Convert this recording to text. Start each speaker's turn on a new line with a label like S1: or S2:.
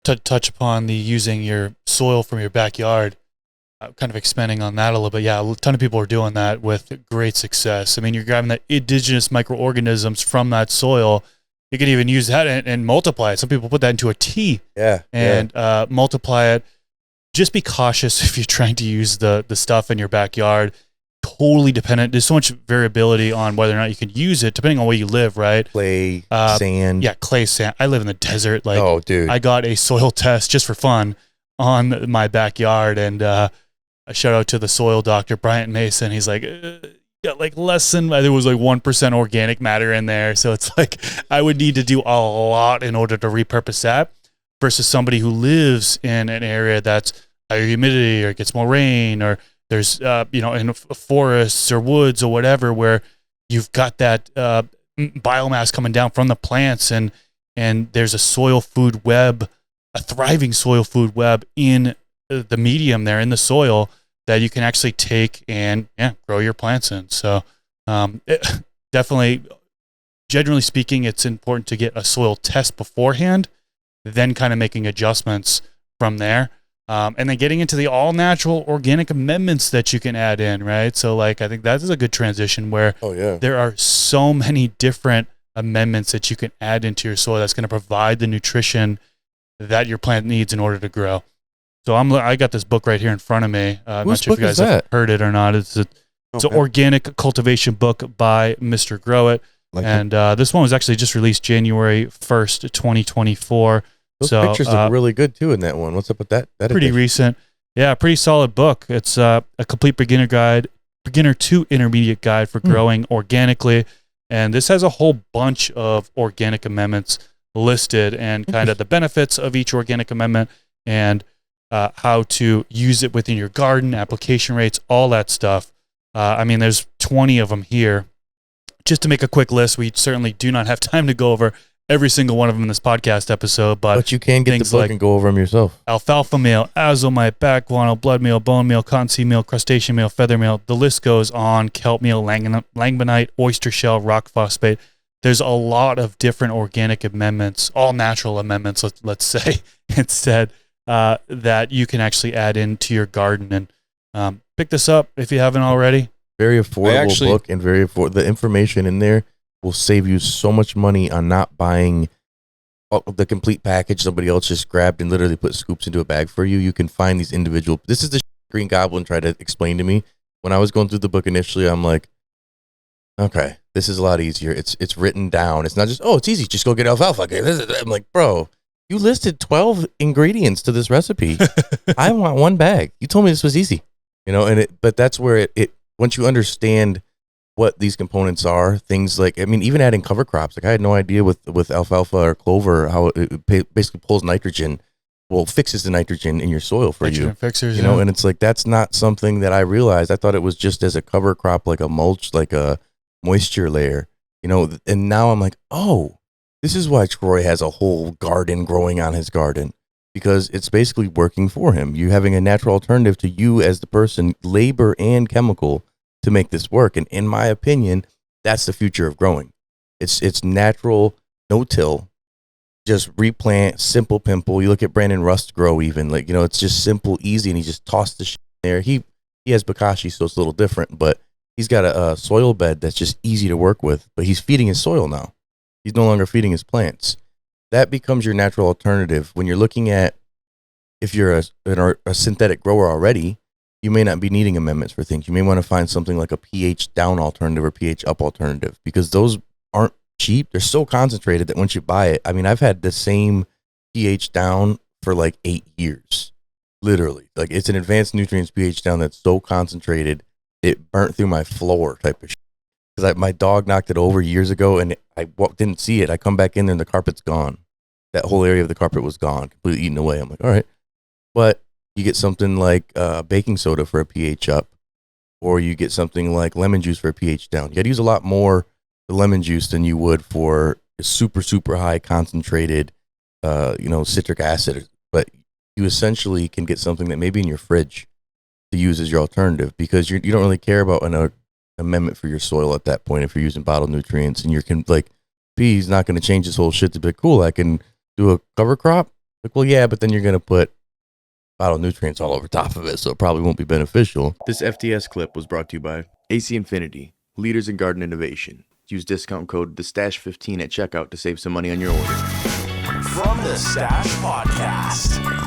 S1: touch upon the using your soil from your backyard, kind of expanding on that a little bit. Yeah, a ton of people are doing that with great success. I mean, you're grabbing the indigenous microorganisms from that soil. You could even use that and multiply it. Some people put that into a tea and multiply it. Just be cautious if you're trying to use the stuff in your backyard. Totally dependent. There's so much variability on whether or not you can use it, depending on where you live, right?
S2: Clay, sand.
S1: Yeah, clay, sand. I live in the desert. Like,
S2: oh, dude.
S1: I got a soil test just for fun on my backyard, and a shout out to the soil doctor, Bryant Mason. He's like, yeah, like less than, there was like 1% organic matter in there. So it's like, I would need to do a lot in order to repurpose that versus somebody who lives in an area that's higher humidity or gets more rain, or there's, in forests or woods or whatever, where you've got that biomass coming down from the plants, and there's a soil food web, a thriving soil food web in the medium there in the soil that you can actually take and grow your plants in. So definitely, generally speaking, it's important to get a soil test beforehand, then kind of making adjustments from there. And then getting into the all natural organic amendments that you can add in, right? So like, I think that is a good transition where there are so many different amendments that you can add into your soil that's going to provide the nutrition that your plant needs in order to grow. So I got this book right here in front of me. I'm not sure if you guys have heard it or not. It's an organic cultivation book by Mr. Grow It. This one was actually just released January 1st, 2024.
S2: Those pictures look really good too in that one. What's up with that?
S1: Pretty recent. Yeah, pretty solid book. It's a complete beginner to intermediate guide for growing organically. And this has a whole bunch of organic amendments listed and kind of the benefits of each organic amendment and how to use it within your garden, application rates, all that stuff. There's 20 of them here. Just to make a quick list, we certainly do not have time to go over every single one of them in this podcast episode, but
S2: you can get the book and go over them yourself.
S1: Alfalfa meal, azomite, back guano, blood meal, bone meal, cottonseed meal, crustacean meal, feather meal. The list goes on. Kelp meal, langbonite, oyster shell, rock phosphate. There's a lot of different organic amendments, all natural amendments, let's say, instead, that you can actually add into your garden. And pick this up if you haven't already.
S2: Very affordable book, and the information in there will save you so much money on not buying the complete package somebody else just grabbed and literally put scoops into a bag for you. You can find these individual. This is the Green Goblin tried to explain to me when I was going through the book initially. I'm like, okay, this is a lot easier. It's written down. It's not just, it's easy, just go get alfalfa. Okay, I'm like, bro, you listed 12 ingredients to this recipe. I want one bag. You told me this was easy, but that's where it once you understand what these components are, things like, even adding cover crops. Like I had no idea with alfalfa or clover how it basically pulls nitrogen, fixes the nitrogen in your soil for
S1: nitrogen
S2: you.
S1: Fixers,
S2: and it's like, that's not something that I realized. I thought it was just as a cover crop, like a mulch, like a moisture layer, and now I'm like, oh, this is why Troy has a whole garden growing on his garden, because it's basically working for him. You're having a natural alternative to you as the person, labor and chemical, to make this work. And in my opinion, that's the future of growing. It's natural, no-till, just replant, simple pimple. You look at Brandon Rust grow even, it's just simple, easy, and he just tossed the shit in there. He has bokashi, so it's a little different, but he's got a soil bed that's just easy to work with, but he's feeding his soil now. He's no longer feeding his plants. That becomes your natural alternative. When you're looking at, if you're a synthetic grower already, you may not be needing amendments for things. You may want to find something like a pH down alternative or pH up alternative, because those aren't cheap. They're so concentrated that once you buy it, I've had the same pH down for like 8 years, literally. Like, it's an advanced nutrients pH down that's so concentrated, it burnt through my floor type of shit. Because my dog knocked it over years ago, and I didn't see it. I come back in there and the carpet's gone. That whole area of the carpet was gone, completely eaten away. I'm like, all right. But you get something like baking soda for a pH up, or you get something like lemon juice for a pH down. You got to use a lot more the lemon juice than you would for a super, super high concentrated, citric acid. But you essentially can get something that may be in your fridge to use as your alternative, because you don't really care about an amendment for your soil at that point if you're using bottled nutrients. And he's not going to change this whole shit to be cool. I can do a cover crop. Like, well, yeah, but then you're going to put phytonutrients all over top of it, so it probably won't be beneficial.
S3: This FTS clip was brought to you by AC Infinity, leaders in garden innovation. Use discount code TheStash15 at checkout to save some money on your order.
S4: From the Stash Podcast.